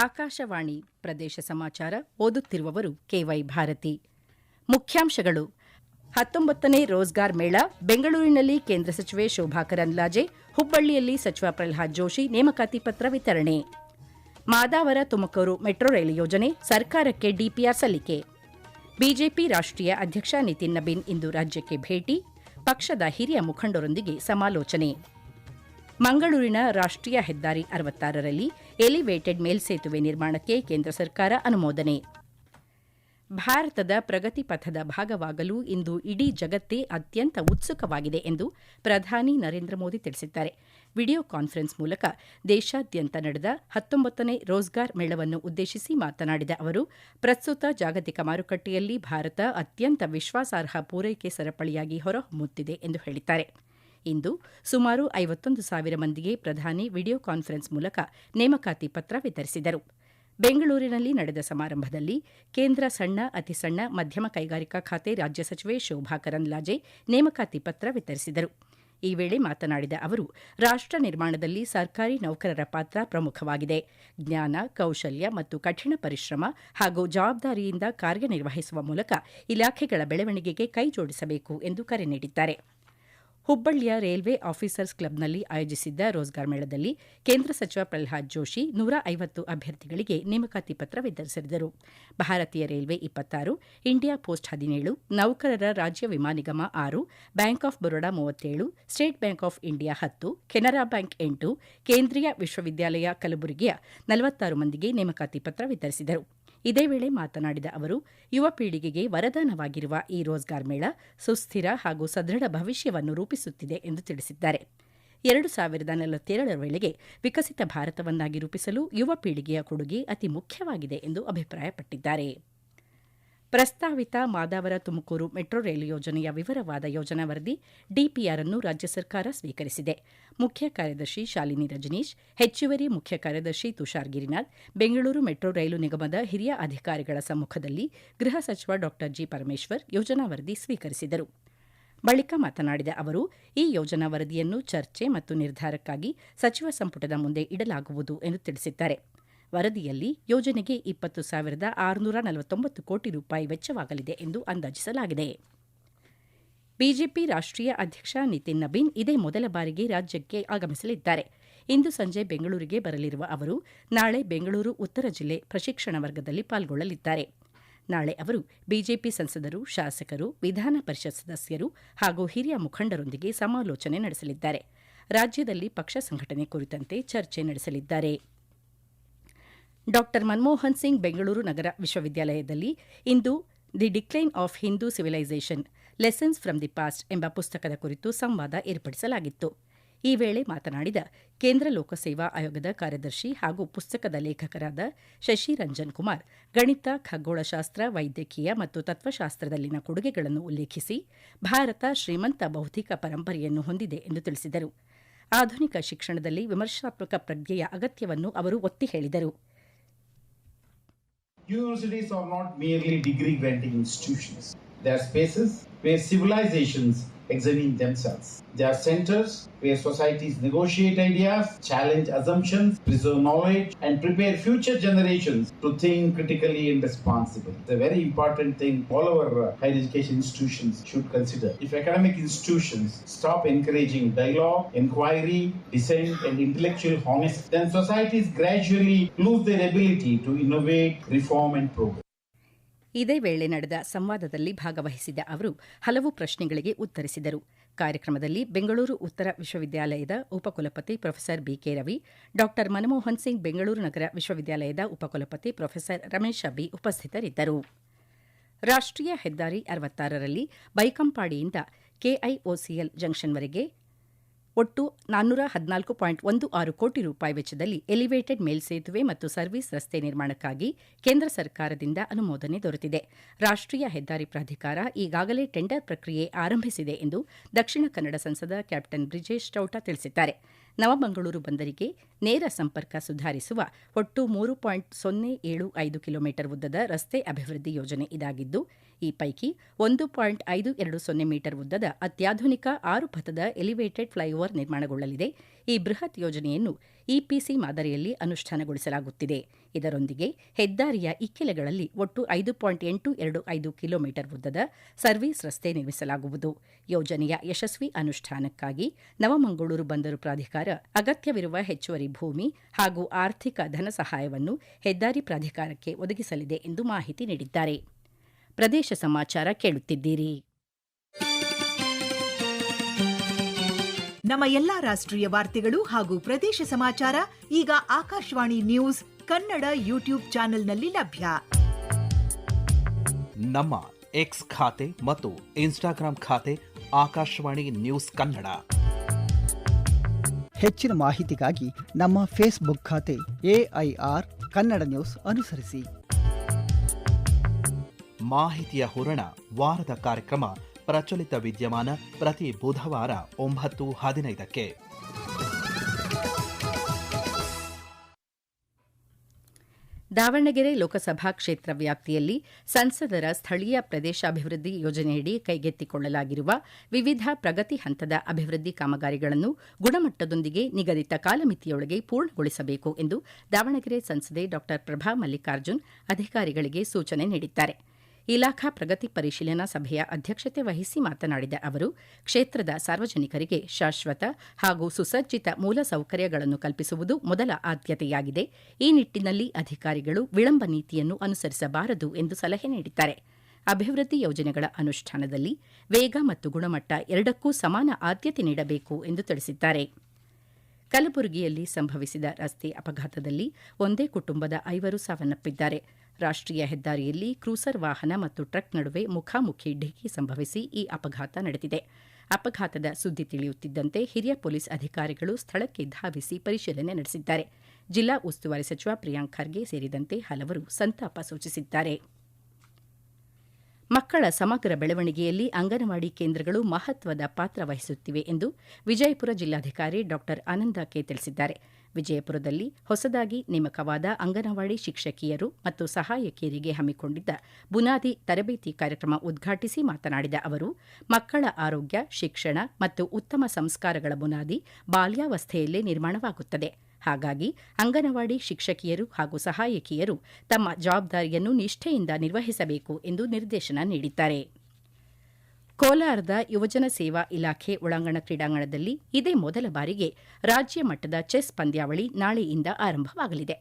ಆಕಾಶವಾಣಿ ಪ್ರದೇಶ ಸಮಾಚಾರ ಓದುತ್ತಿರುವವರು ಕೆವೈ ಭಾರತಿ. ಮುಖ್ಯಾಂಶಗಳು: 19ನೇ ರೋಜ್ಗಾರ್ ಮೇಳ ಬೆಂಗಳೂರಿನಲ್ಲಿ ಕೇಂದ್ರ ಸಚಿವೆ ಶೋಭಾ ಕರಂದ್ಲಾಜೆ, ಹುಬ್ಬಳ್ಳಿಯಲ್ಲಿ ಸಚಿವ ಪ್ರಹ್ಲಾದ್ ಜೋಶಿ ನೇಮಕಾತಿ ಪತ್ರ ವಿತರಣೆ. ಮಾದಾವರ ತುಮಕೂರು ಮೆಟ್ರೋ ರೈಲು ಯೋಜನೆ ಸರ್ಕಾರಕ್ಕೆ ಡಿಪಿಆರ್ ಸಲ್ಲಿಕೆ. ಬಿಜೆಪಿ ರಾಷ್ಟ್ರೀಯ ಅಧ್ಯಕ್ಷ ನಿತಿನ್ ನಬೀನ್ ಇಂದು ರಾಜ್ಯಕ್ಕೆ ಭೇಟಿ, ಪಕ್ಷದ ಹಿರಿಯ ಮುಖಂಡರೊಂದಿಗೆ ಸಮಾಲೋಚನೆ. ಮಂಗಳೂರಿನ ರಾಷ್ಟ್ರೀಯ ಹೆದ್ದಾರಿ 66ರಲ್ಲಿ ಎಲಿವೇಟೆಡ್ ಮೇಲ್ಸೇತುವೆ ನಿರ್ಮಾಣಕ್ಕೆ ಕೇಂದ್ರ ಸರ್ಕಾರ ಅನುಮೋದನೆ. ಭಾರತದ ಪ್ರಗತಿ ಪಥದ ಭಾಗವಾಗಲು ಇಂದು ಇಡೀ ಜಗತ್ತೇ ಅತ್ಯಂತ ಉತ್ಸುಕವಾಗಿದೆ ಎಂದು ಪ್ರಧಾನಿ ನರೇಂದ್ರ ಮೋದಿ ತಿಳಿಸಿದ್ದಾರೆ. ವಿಡಿಯೋ ಕಾನ್ಫರೆನ್ಸ್ ಮೂಲಕ ದೇಶಾದ್ಯಂತ ನಡೆದ 19ನೇ ರೋಜ್ಗಾರ್ ಮೇಳವನ್ನು ಉದ್ದೇಶಿಸಿ ಮಾತನಾಡಿದ ಅವರು, ಪ್ರಸ್ತುತ ಜಾಗತಿಕ ಮಾರುಕಟ್ಟೆಯಲ್ಲಿ ಭಾರತ ಅತ್ಯಂತ ವಿಶ್ವಾಸಾರ್ಹ ಪೂರೈಕೆ ಸರಪಳಿಯಾಗಿ ಹೊರಹೊಮ್ಮುತ್ತಿದೆ ಎಂದು ಹೇಳಿದ್ದಾರೆ. ಇಂದು ಸುಮಾರು 51,000 ಮಂದಿಗೆ ಪ್ರಧಾನಿ ವಿಡಿಯೋ ಕಾನ್ಫರೆನ್ಸ್ ಮೂಲಕ ನೇಮಕಾತಿ ಪತ್ರ ವಿತರಿಸಿದರು. ಬೆಂಗಳೂರಿನಲ್ಲಿ ನಡೆದ ಸಮಾರಂಭದಲ್ಲಿ ಕೇಂದ್ರ ಸಣ್ಣ, ಅತಿ ಸಣ್ಣ, ಮಧ್ಯಮ ಕೈಗಾರಿಕಾ ಖಾತೆ ರಾಜ್ಯ ಸಚಿವೆ ಶೋಭಾ ಕರಂದ್ಲಾಜೆ ನೇಮಕಾತಿ ಪತ್ರ ವಿತರಿಸಿದರು. ಈ ವೇಳೆ ಮಾತನಾಡಿದ ಅವರು, ರಾಷ್ಟ ನಿರ್ಮಾಣದಲ್ಲಿ ಸರ್ಕಾರಿ ನೌಕರರ ಪಾತ್ರ ಪ್ರಮುಖವಾಗಿದೆ. ಜ್ಞಾನ, ಕೌಶಲ್ಯ ಮತ್ತು ಕಠಿಣ ಪರಿಶ್ರಮ ಹಾಗೂ ಜವಾಬ್ದಾರಿಯಿಂದ ಕಾರ್ಯನಿರ್ವಹಿಸುವ ಮೂಲಕ ಇಲಾಖೆಗಳ ಬೆಳವಣಿಗೆಗೆ ಕೈಜೋಡಿಸಬೇಕು ಎಂದು ಕರೆ ನೀಡಿದ್ದಾರೆ. ಹುಬ್ಬಳ್ಳಿಯ ರೈಲ್ವೆ ಆಫೀಸರ್ಸ್ ಕ್ಲಬ್ನಲ್ಲಿ ಆಯೋಜಿಸಿದ್ದ ರೋಜ್ಗಾರ್ ಮೇಳದಲ್ಲಿ ಕೇಂದ್ರ ಸಚಿವ ಪ್ರಹ್ಲಾದ್ ಜೋಶಿ 150 ಅಭ್ಯರ್ಥಿಗಳಿಗೆ ನೇಮಕಾತಿ ಪತ್ರ ವಿತರಿಸಿದರು. ಭಾರತೀಯ ರೈಲ್ವೆ 26, ಇಂಡಿಯಾ ಪೋಸ್ಟ್ 17, ನೌಕರರ ರಾಜ್ಯ ವಿಮಾ ನಿಗಮ 6, bank of Baroda 37, state bank of India 10, Canara bank 8, ಕೇಂದ್ರೀಯ ವಿಶ್ವವಿದ್ಯಾಲಯ ಕಲಬುರಗಿಯ 46 ಮಂದಿಗೆ ನೇಮಕಾತಿ ಪತ್ರ ವಿತರಿಸಿದರು. ಇದೇ ವೇಳೆ ಮಾತನಾಡಿದ ಅವರು, ಯುವ ಪೀಳಿಗೆಗೆ ವರದಾನವಾಗಿರುವ ಈ ರೋಜ್ಗಾರ್ ಮೇಳ ಸುಸ್ಥಿರ ಹಾಗೂ ಸದೃಢ ಭವಿಷ್ಯವನ್ನು ರೂಪಿಸುತ್ತಿದೆ ಎಂದು ತಿಳಿಸಿದ್ದಾರೆ. 2047ರ ವೇಳೆಗೆ ವಿಕಸಿತ ಭಾರತವನ್ನಾಗಿ ರೂಪಿಸಲು ಯುವ ಪೀಳಿಗೆಯ ಕೊಡುಗೆ ಅತಿ ಮುಖ್ಯವಾಗಿದೆ ಎಂದು ಅಭಿಪ್ರಾಯಪಟ್ಟಿದ್ದಾರೆ. ಪ್ರಸ್ತಾವಿತ ಮಾದಾವರ ತುಮಕೂರು ಮೆಟ್ರೋ ರೈಲು ಯೋಜನೆಯ ವಿವರವಾದ ಯೋಜನಾ ವರದಿ ಡಿಪಿಆರ್ ಅನ್ನು ರಾಜ್ಯ ಸರ್ಕಾರ ಸ್ವೀಕರಿಸಿದೆ. ಮುಖ್ಯ ಕಾರ್ಯದರ್ಶಿ ಶಾಲಿನಿ ರಜನೀಶ್, ಹೆಚ್ಚುವರಿ ಮುಖ್ಯ ಕಾರ್ಯದರ್ಶಿ ತುಷಾರ್ ಗಿರಿನಾಥ್, ಬೆಂಗಳೂರು ಮೆಟ್ರೋ ರೈಲು ನಿಗಮದ ಹಿರಿಯ ಅಧಿಕಾರಿಗಳ ಸಮ್ಮುಖದಲ್ಲಿ ಗೃಹ ಸಚಿವ ಡಾ ಜಿ ಪರಮೇಶ್ವರ್ ಯೋಜನಾ ವರದಿ ಸ್ವೀಕರಿಸಿದರು. ಬಳಿಕ ಮಾತನಾಡಿದ ಅವರು, ಈ ಯೋಜನಾ ವರದಿಯನ್ನು ಚರ್ಚೆ ಮತ್ತು ನಿರ್ಧಾರಕ್ಕಾಗಿ ಸಚಿವ ಸಂಪುಟದ ಮುಂದೆ ಇಡಲಾಗುವುದು ಎಂದು ತಿಳಿಸಿದ್ದಾರೆ. ವರದಿಯಲ್ಲಿ ಯೋಜನೆಗೆ 20,649 ಕೋಟಿ ರೂಪಾಯಿ ವೆಚ್ಚವಾಗಲಿದೆ ಎಂದು ಅಂದಾಜಿಸಲಾಗಿದೆ. ಬಿಜೆಪಿ ರಾಷ್ಟ್ರೀಯ ಅಧ್ಯಕ್ಷ ನಿತಿನ್ ನಬೀನ್ ಇದೇ ಮೊದಲ ಬಾರಿಗೆ ರಾಜ್ಯಕ್ಕೆ ಆಗಮಿಸಲಿದ್ದಾರೆ. ಇಂದು ಸಂಜೆ ಬೆಂಗಳೂರಿಗೆ ಬರಲಿರುವ ಅವರು ನಾಳೆ ಬೆಂಗಳೂರು ಉತ್ತರ ಜಿಲ್ಲೆ ಪ್ರಶಿಕ್ಷಣ ವರ್ಗದಲ್ಲಿ ಪಾಲ್ಗೊಳ್ಳಲಿದ್ದಾರೆ. ನಾಳೆ ಅವರು ಬಿಜೆಪಿ ಸಂಸದರು, ಶಾಸಕರು, ವಿಧಾನ ಪರಿಷತ್ ಸದಸ್ಯರು ಹಾಗೂ ಹಿರಿಯ ಮುಖಂಡರೊಂದಿಗೆ ಸಮಾಲೋಚನೆ ನಡೆಸಲಿದ್ದಾರೆ. ರಾಜ್ಯದಲ್ಲಿ ಪಕ್ಷ ಸಂಘಟನೆ ಕುರಿತಂತೆ ಚರ್ಚೆ ನಡೆಸಲಿದ್ದಾರೆ. ಡಾ ಮನಮೋಹನ್ ಸಿಂಗ್ ಬೆಂಗಳೂರು ನಗರ ವಿಶ್ವವಿದ್ಯಾಲಯದಲ್ಲಿ ಇಂದು the decline of Hindu civilisation lessons from the past ಎಂಬ ಪುಸ್ತಕದ ಕುರಿತು ಸಂವಾದ ಏರ್ಪಡಿಸಲಾಗಿತ್ತು. ಈ ವೇಳೆ ಮಾತನಾಡಿದ ಕೇಂದ್ರ ಲೋಕಸೇವಾ ಆಯೋಗದ ಕಾರ್ಯದರ್ಶಿ ಹಾಗೂ ಪುಸ್ತಕದ ಲೇಖಕರಾದ ಶಶಿ ರಂಜನ್ ಕುಮಾರ್, ಗಣಿತ, ಖಗೋಳಶಾಸ್ತ್ರ, ವೈದ್ಯಕೀಯ ಮತ್ತು ತತ್ವಶಾಸ್ತ್ರದಲ್ಲಿನ ಕೊಡುಗೆಗಳನ್ನು ಉಲ್ಲೇಖಿಸಿ ಭಾರತ ಶ್ರೀಮಂತ ಬೌದ್ಧಿಕ ಪರಂಪರೆಯನ್ನು ಹೊಂದಿದೆ ಎಂದು ತಿಳಿಸಿದರು. ಆಧುನಿಕ ಶಿಕ್ಷಣದಲ್ಲಿ ವಿಮರ್ಶಾತ್ಮಕ ಪ್ರಜ್ಞೆಯ ಅಗತ್ಯವನ್ನು ಅವರು ಒತ್ತಿ ಹೇಳಿದರು. Universities are not merely degree-granting institutions. They are spaces where civilizations examine themselves. They are centers where societies negotiate ideas, challenge assumptions, preserve knowledge, and prepare future generations to think critically and responsibly. It's a very important thing all our higher education institutions should consider. If academic institutions stop encouraging dialogue, inquiry, dissent, and intellectual honesty, then societies gradually lose their ability to innovate, reform, and progress. ಇದೇ ವೇಳೆ ನಡೆದ ಸಂವಾದದಲ್ಲಿ ಭಾಗವಹಿಸಿದ ಅವರು ಹಲವು ಪ್ರಶ್ನೆಗಳಿಗೆ ಉತ್ತರಿಸಿದರು. ಕಾರ್ಯಕ್ರಮದಲ್ಲಿ ಬೆಂಗಳೂರು ಉತ್ತರ ವಿಶ್ವವಿದ್ಯಾಲಯದ ಉಪಕುಲಪತಿ ಪ್ರೊಫೆಸರ್ ಬಿಕೆ ರವಿ, ಡಾ ಮನಮೋಹನ್ ಸಿಂಗ್ ಬೆಂಗಳೂರು ನಗರ ವಿಶ್ವವಿದ್ಯಾಲಯದ ಉಪಕುಲಪತಿ ಪ್ರೊಫೆಸರ್ ರಮೇಶ್ ಅಬಿ ಉಪಸ್ಥಿತರಿದ್ದರು. ರಾಷ್ಟ್ರೀಯ ಹೆದ್ದಾರಿ 66ರಲ್ಲಿ ಬೈಕಂಪಾಡಿಯಿಂದ ಕೆಐಒಸಿಎಲ್ ಜಂಕ್ಷನ್ವರೆಗೆ ಒಟ್ಟು 414.16 ಕೋಟಿ ರೂಪಾಯಿ ವೆಚ್ಚದಲ್ಲಿ ಎಲಿವೇಟೆಡ್ ಮೇಲ್ಸೇತುವೆ ಮತ್ತು ಸರ್ವಿಸ್ ರಸ್ತೆ ನಿರ್ಮಾಣಕ್ಕಾಗಿ ಕೇಂದ್ರ ಸರ್ಕಾರದಿಂದ ಅನುಮೋದನೆ ದೊರೆತಿದೆ. ರಾಷ್ಟ್ರೀಯ ಹೆದ್ದಾರಿ ಪ್ರಾಧಿಕಾರ ಈಗಾಗಲೇ ಟೆಂಡರ್ ಪ್ರಕ್ರಿಯೆ ಆರಂಭಿಸಿದೆ ಎಂದು ದಕ್ಷಿಣ ಕನ್ನಡ ಸಂಸದ ಕ್ಯಾಪ್ಟನ್ ಬ್ರಿಜೇಶ್ ಚೌಟ ತಿಳಿಸಿದ್ದಾರೆ. ನವಮಂಗಳೂರು ಬಂದರಿಗೆ ನೇರ ಸಂಪರ್ಕ ಸುಧಾರಿಸುವ ಒಟ್ಟು 3.075 ಕಿಲೋಮೀಟರ್ ಉದ್ದದ ರಸ್ತೆ ಅಭಿವೃದ್ಧಿ ಯೋಜನೆ ಇದಾಗಿದ್ದು, ಈ ಪೈಕಿ 1.520 ಮೀಟರ್ ಉದ್ದದ ಅತ್ಯಾಧುನಿಕ 6 ಪಥದ ಎಲಿವೇಟೆಡ್ ಫ್ಲೈಓವರ್ ನಿರ್ಮಾಣಗೊಳ್ಳಲಿದೆ. ಈ ಬೃಹತ್ ಯೋಜನೆಯನ್ನು ಇಪಿಸಿ ಮಾದರಿಯಲ್ಲಿ ಅನುಷ್ಠಾನಗೊಳಿಸಲಾಗುತ್ತಿದೆ. ಇದರೊಂದಿಗೆ ಹೆದ್ದಾರಿಯ ಇಕ್ಕೆಲೆಗಳಲ್ಲಿ ಒಟ್ಟು 5.825 ಕಿಲೋಮೀಟರ್ ಉದ್ದದ ಸರ್ವಿಸ್ ರಸ್ತೆ ನಿರ್ಮಿಸಲಾಗುವುದು. ಯೋಜನೆಯ ಯಶಸ್ವಿ ಅನುಷ್ಠಾನಕ್ಕಾಗಿ ನವಮಂಗಳೂರು ಬಂದರು ಪ್ರಾಧಿಕಾರ ಅಗತ್ಯವಿರುವ ಹೆಚ್ಚುವರಿ ಭೂಮಿ ಹಾಗೂ ಆರ್ಥಿಕ ಧನ ಸಹಾಯವನ್ನು ಹೆದ್ದಾರಿ ಪ್ರಾಧಿಕಾರಕ್ಕೆ ಒದಗಿಸಲಿದೆ ಎಂದು ಮಾಹಿತಿ ನೀಡಿದ್ದಾರೆ. ಪ್ರದೇಶ ಸಮಾಚಾರ ಕೇಳುತ್ತಿದ್ದೀರಿ. ನಮ್ಮ ಎಲ್ಲಾ ರಾಷ್ಟ್ರೀಯ ವಾರ್ತೆಗಳು ಹಾಗೂ ಪ್ರದೇಶ ಸಮಾಚಾರ ಈಗ ಆಕಾಶವಾಣಿ ನ್ಯೂಸ್ ಕನ್ನಡ ಯೂಟ್ಯೂಬ್ ಚಾನೆಲ್ನಲ್ಲಿ ಲಭ್ಯ. ನಮ್ಮ ಎಕ್ಸ್ ಖಾತೆ ಮತ್ತು ಇನ್ಸ್ಟಾಗ್ರಾಂ ಖಾತೆ ಆಕಾಶವಾಣಿ ನ್ಯೂಸ್ ಕನ್ನಡ. ಹೆಚ್ಚಿನ ಮಾಹಿತಿಗಾಗಿ ನಮ್ಮ ಫೇಸ್ಬುಕ್ ಖಾತೆ AIR ಕನ್ನಡ ನ್ಯೂಸ್ ಅನುಸರಿಸಿ. ಮಾಹಿತಿಯ ಹೂರಣ ವಾರದ ಕಾರ್ಯಕ್ರಮ ಪ್ರಚಲಿತ ವಿದ್ಯಮಾನ ಪ್ರತಿ ಬುಧವಾರ 9:15ಕ್ಕೆ. ದಾವಣಗೆರೆ ಲೋಕಸಭಾ ಕ್ಷೇತ್ರ ವ್ಯಾಪ್ತಿಯಲ್ಲಿ ಸಂಸದರ ಸ್ಥಳೀಯ ಪ್ರದೇಶಾಭಿವೃದ್ಧಿ ಯೋಜನೆಯಡಿ ಕೈಗೆತ್ತಿಕೊಳ್ಳಲಾಗಿರುವ ವಿವಿಧ ಪ್ರಗತಿ ಹಂತದ ಅಭಿವೃದ್ಧಿ ಕಾಮಗಾರಿಗಳನ್ನು ಗುಣಮಟ್ಟದೊಂದಿಗೆ ನಿಗದಿತ ಕಾಲಮಿತಿಯೊಳಗೆ ಪೂರ್ಣಗೊಳಿಸಬೇಕು ಎಂದು ದಾವಣಗೆರೆ ಸಂಸದೆ ಡಾ ಪ್ರಭಾ ಮಲ್ಲಿಕಾರ್ಜುನ್ ಅಧಿಕಾರಿಗಳಿಗೆ ಸೂಚನೆ ನೀಡಿದ್ದಾರೆ. ಇಲಾಖಾ ಪ್ರಗತಿ ಪರಿಶೀಲನಾ ಸಭೆಯ ಅಧ್ಯಕ್ಷತೆ ವಹಿಸಿ ಮಾತನಾಡಿದ ಅವರು, ಕ್ಷೇತ್ರದ ಸಾರ್ವಜನಿಕರಿಗೆ ಶಾಶ್ವತ ಹಾಗೂ ಸುಸಜ್ಜಿತ ಮೂಲ ಸೌಕರ್ಯಗಳನ್ನು ಕಲ್ಪಿಸುವುದು ಮೊದಲ ಆದ್ಯತೆಯಾಗಿದೆ. ಈ ನಿಟ್ಟಿನಲ್ಲಿ ಅಧಿಕಾರಿಗಳು ವಿಳಂಬ ನೀತಿಯನ್ನು ಅನುಸರಿಸಬಾರದು ಎಂದು ಸಲಹೆ ನೀಡಿದ್ದಾರೆ. ಅಭಿವೃದ್ಧಿ ಯೋಜನೆಗಳ ಅನುಷ್ಠಾನದಲ್ಲಿ ವೇಗ ಮತ್ತು ಗುಣಮಟ್ಟ ಎರಡಕ್ಕೂ ಸಮಾನ ಆದ್ಯತೆ ನೀಡಬೇಕು ಎಂದು ತಿಳಿಸಿದ್ದಾರೆ. ಕಲಬುರಗಿಯಲ್ಲಿ ಸಂಭವಿಸಿದ ರಸ್ತೆ ಅಪಘಾತದಲ್ಲಿ ಒಂದೇ ಕುಟುಂಬದ 5 ಸಾವನ್ನಪ್ಪಿದ್ದಾರೆ. ರಾಷ್ಟ್ರೀಯ ಹೆದ್ದಾರಿಯಲ್ಲಿ ಕ್ರೂಸರ್ ವಾಹನ ಮತ್ತು ಟ್ರಕ್ ನಡುವೆ ಮುಖಾಮುಖಿ ಡಿಕ್ಕಿ ಸಂಭವಿಸಿ ಈ ಅಪಘಾತ ನಡೆದಿದೆ. ಅಪಘಾತದ ಸುದ್ದಿ ತಿಳಿಯುತ್ತಿದ್ದಂತೆ ಹಿರಿಯ ಪೊಲೀಸ್ ಅಧಿಕಾರಿಗಳು ಸ್ಥಳಕ್ಕೆ ಧಾವಿಸಿ ಪರಿಶೀಲನೆ ನಡೆಸಿದ್ದಾರೆ. ಜಿಲ್ಲಾ ಉಸ್ತುವಾರಿ ಸಚಿವ ಪ್ರಿಯಾಂಕ್ ಖರ್ಗೆ ಸೇರಿದಂತೆ ಹಲವರು ಸಂತಾಪ ಸೂಚಿಸಿದ್ದಾರೆ. ಮಕ್ಕಳ ಸಮಗ್ರ ಬೆಳವಣಿಗೆಯಲ್ಲಿ ಅಂಗನವಾಡಿ ಕೇಂದ್ರಗಳು ಮಹತ್ವದ ಪಾತ್ರ ವಹಿಸುತ್ತಿವೆ ಎಂದು ವಿಜಯಪುರ ಜಿಲ್ಲಾಧಿಕಾರಿ ಡಾ ಆನಂದ ಕೆ ತಿಳಿಸಿದ್ದಾರೆ. ವಿಜಯಪುರದಲ್ಲಿ ಹೊಸದಾಗಿ ನೇಮಕವಾದ ಅಂಗನವಾಡಿ ಶಿಕ್ಷಕಿಯರು ಮತ್ತು ಸಹಾಯಕಿಯರಿಗೆ ಹಮ್ಮಿಕೊಂಡಿದ್ದ ಬುನಾದಿ ತರಬೇತಿ ಕಾರ್ಯಕ್ರಮ ಉದ್ಘಾಟಿಸಿ ಮಾತನಾಡಿದ ಅವರು, ಮಕ್ಕಳ ಆರೋಗ್ಯ, ಶಿಕ್ಷಣ ಮತ್ತು ಉತ್ತಮ ಸಂಸ್ಕಾರಗಳ ಬುನಾದಿ ಬಾಲ್ಯಾವಸ್ಥೆಯಲ್ಲೇ ನಿರ್ಮಾಣವಾಗುತ್ತದೆ. ಹಾಗಾಗಿ ಅಂಗನವಾಡಿ ಶಿಕ್ಷಕಿಯರು ಹಾಗೂ ಸಹಾಯಕಿಯರು ತಮ್ಮ ಜವಾಬ್ದಾರಿಯನ್ನು ನಿಷ್ಠೆಯಿಂದ ನಿರ್ವಹಿಸಬೇಕು ಎಂದು ನಿರ್ದೇಶನ ನೀಡಿದ್ದಾರೆ. ಕೋಲಾರದ ಯುವಜನ ಸೇವಾ ಇಲಾಖೆ ಒಳಾಂಗಣ ಕ್ರೀಡಾಂಗಣದಲ್ಲಿ ಇದೇ ಮೊದಲ ಬಾರಿಗೆ ರಾಜ್ಯ ಮಟ್ಟದ ಚೆಸ್ ಪಂದ್ಯಾವಳಿ ನಾಳೆಯಿಂದ ಆರಂಭವಾಗಲಿದೆ.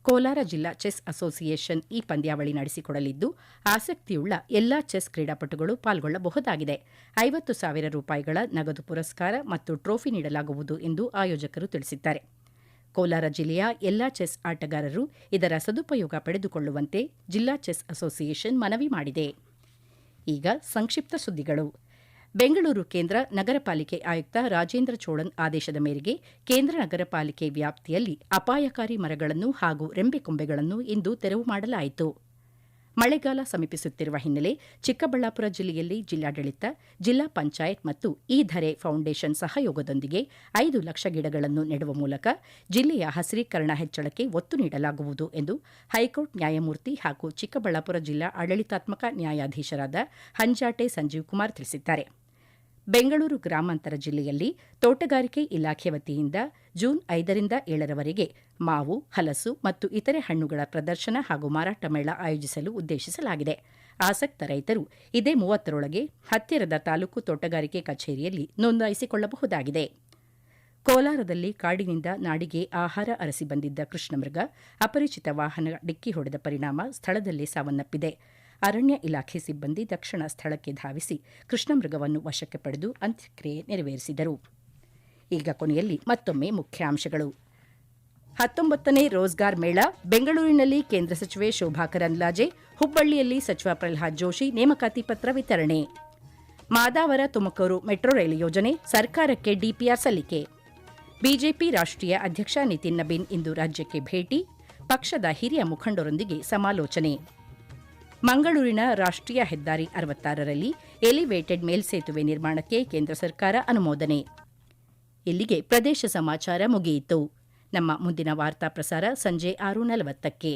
ಕೋಲಾರ ಜಿಲ್ಲಾ ಚೆಸ್ ಅಸೋಸಿಯೇಷನ್ ಈ ಪಂದ್ಯಾವಳಿ ನಡೆಸಿಕೊಡಲಿದ್ದು, ಆಸಕ್ತಿಯುಳ್ಳ ಎಲ್ಲಾ ಚೆಸ್ ಕ್ರೀಡಾಪಟುಗಳು ಪಾಲ್ಗೊಳ್ಳಬಹುದಾಗಿದೆ. 50,000 ರೂಪಾಯಿಗಳ ನಗದು ಪುರಸ್ಕಾರ ಮತ್ತು ಟ್ರೋಫಿ ನೀಡಲಾಗುವುದು ಎಂದು ಆಯೋಜಕರು ತಿಳಿಸಿದ್ದಾರೆ. ಕೋಲಾರ ಜಿಲ್ಲೆಯ ಎಲ್ಲಾ ಚೆಸ್ ಆಟಗಾರರು ಇದರ ಸದುಪಯೋಗ ಪಡೆದುಕೊಳ್ಳುವಂತೆ ಜಿಲ್ಲಾ ಚೆಸ್ ಅಸೋಸಿಯೇಷನ್ ಮನವಿ ಮಾಡಿದೆ. ಈಗ ಸಂಕ್ಷಿಪ್ತ ಸುದ್ದಿಗಳು. ಬೆಂಗಳೂರು ಕೇಂದ್ರ ನಗರ ಪಾಲಿಕೆ ಆಯುಕ್ತ ರಾಜೇಂದ್ರ ಚೋಳನ್ ಆದೇಶದ ಮೇರೆಗೆ ಕೇಂದ್ರ ನಗರ ಪಾಲಿಕೆ ವ್ಯಾಪ್ತಿಯಲ್ಲಿ ಅಪಾಯಕಾರಿ ಮರಗಳನ್ನು ಹಾಗೂ ರೆಂಬೆಕೊಂಬೆಗಳನ್ನು ಇಂದು ತೆರವು ಮಾಡಲಾಯಿತು. ಮಳೆಗಾಲ ಸಮೀಪಿಸುತ್ತಿರುವ ಹಿನ್ನೆಲೆ ಚಿಕ್ಕಬಳ್ಳಾಪುರ ಜಿಲ್ಲೆಯಲ್ಲಿ ಜಿಲ್ಲಾಡಳಿತ, ಜಿಲ್ಲಾ ಪಂಚಾಯತ್ ಮತ್ತು ಈ ಧರೆ ಫೌಂಡೇಶನ್ ಸಹಯೋಗದೊಂದಿಗೆ 5 ಲಕ್ಷ ಗಿಡಗಳನ್ನು ನೆಡುವ ಮೂಲಕ ಜಿಲ್ಲೆಯ ಹಸಿರೀಕರಣ ಹೆಚ್ಚಳಕ್ಕೆ ಒತ್ತು ನೀಡಲಾಗುವುದು ಎಂದು ಹೈಕೋರ್ಟ್ ನ್ಯಾಯಮೂರ್ತಿ ಹಾಗೂ ಚಿಕ್ಕಬಳ್ಳಾಪುರ ಜಿಲ್ಲಾ ಆಡಳಿತಾತ್ಮಕ ನ್ಯಾಯಾಧೀಶರಾದ ಹಂಜಾಟೆ ಸಂಜೀವ್ ಕುಮಾರ್ ತಿಳಿಸಿದ್ದಾರೆ. ಬೆಂಗಳೂರು ಗ್ರಾಮಾಂತರ ಜಿಲ್ಲೆಯಲ್ಲಿ ತೋಟಗಾರಿಕೆ ಇಲಾಖೆ ವತಿಯಿಂದ ಜೂನ್ 5ರಿಂದ 7ರವರೆಗೆ ಮಾವು, ಹಲಸು ಮತ್ತು ಇತರೆ ಹಣ್ಣುಗಳ ಪ್ರದರ್ಶನ ಹಾಗೂ ಮಾರಾಟ ಮೇಳ ಆಯೋಜಿಸಲು ಉದ್ದೇಶಿಸಲಾಗಿದೆ. ಆಸಕ್ತ ರೈತರು ಇದೇ 30ರೊಳಗೆ ಹತ್ತಿರದ ತಾಲೂಕು ತೋಟಗಾರಿಕೆ ಕಚೇರಿಯಲ್ಲಿ ನೋಂದಾಯಿಸಿಕೊಳ್ಳಬಹುದಾಗಿದೆ. ಕೋಲಾರದಲ್ಲಿ ಕಾಡಿನಿಂದ ನಾಡಿಗೆ ಆಹಾರ ಅರಸಿ ಬಂದಿದ್ದ ಕೃಷ್ಣಮೃಗ ಅಪರಿಚಿತ ವಾಹನ ಡಿಕ್ಕಿ ಹೊಡೆದ ಪರಿಣಾಮ ಸ್ಥಳದಲ್ಲೇ ಸಾವನ್ನಪ್ಪಿದೆ. ಅರಣ್ಯ ಇಲಾಖೆ ಸಿಬ್ಬಂದಿ ತಕ್ಷಣ ಸ್ಥಳಕ್ಕೆ ಧಾವಿಸಿ ಕೃಷ್ಣಮೃಗವನ್ನು ವಶಕ್ಕೆ ಪಡೆದು ಅಂತ್ಯಕ್ರಿಯೆ ನೆರವೇರಿಸಿದರು. ಈಗ ಕೊನೆಯಲ್ಲಿ ಮತ್ತೊಮ್ಮೆ ಮುಖ್ಯಾಂಶಗಳು. 19ನೇ ರೋಜ್ಗಾರ್ ಮೇಳ ಬೆಂಗಳೂರಿನಲ್ಲಿ ಕೇಂದ್ರ ಸಚಿವೆ ಶೋಭಾ ಕರಂದ್ಲಾಜೆ, ಹುಬ್ಬಳ್ಳಿಯಲ್ಲಿ ಸಚಿವ ಪ್ರಹ್ಲಾದ್ ಜೋಶಿ ನೇಮಕಾತಿ ಪತ್ರ ವಿತರಣೆ. ಮಾದಾವರ ತುಮಕೂರು ಮೆಟ್ರೋ ರೈಲು ಯೋಜನೆ ಸರ್ಕಾರಕ್ಕೆ ಡಿಪಿಆರ್ ಸಲ್ಲಿಕೆ. ಬಿಜೆಪಿ ರಾಷ್ಟ್ರೀಯ ಅಧ್ಯಕ್ಷ ನಿತಿನ್ ನಬೀನ್ ಇಂದು ರಾಜ್ಯಕ್ಕೆ ಭೇಟಿ, ಪಕ್ಷದ ಹಿರಿಯ ಮುಖಂಡರೊಂದಿಗೆ ಸಮಾಲೋಚನೆ. ಮಂಗಳೂರಿನ ರಾಷ್ಟ್ರೀಯ ಹೆದ್ದಾರಿ 66ರಲ್ಲಿ ಎಲಿವೇಟೆಡ್ ಮೇಲ್ಸೇತುವೆ ನಿರ್ಮಾಣಕ್ಕೆ ಕೇಂದ್ರ ಸರ್ಕಾರ ಅನುಮೋದನೆ. ಇಲ್ಲಿಗೆ ಪ್ರದೇಶ ಸಮಾಚಾರ ಮುಗಿಯಿತು. ನಮ್ಮ ಮುಂದಿನ ವಾರ್ತಾ ಪ್ರಸಾರ ಸಂಜೆ 6:40ಕ್ಕೆ.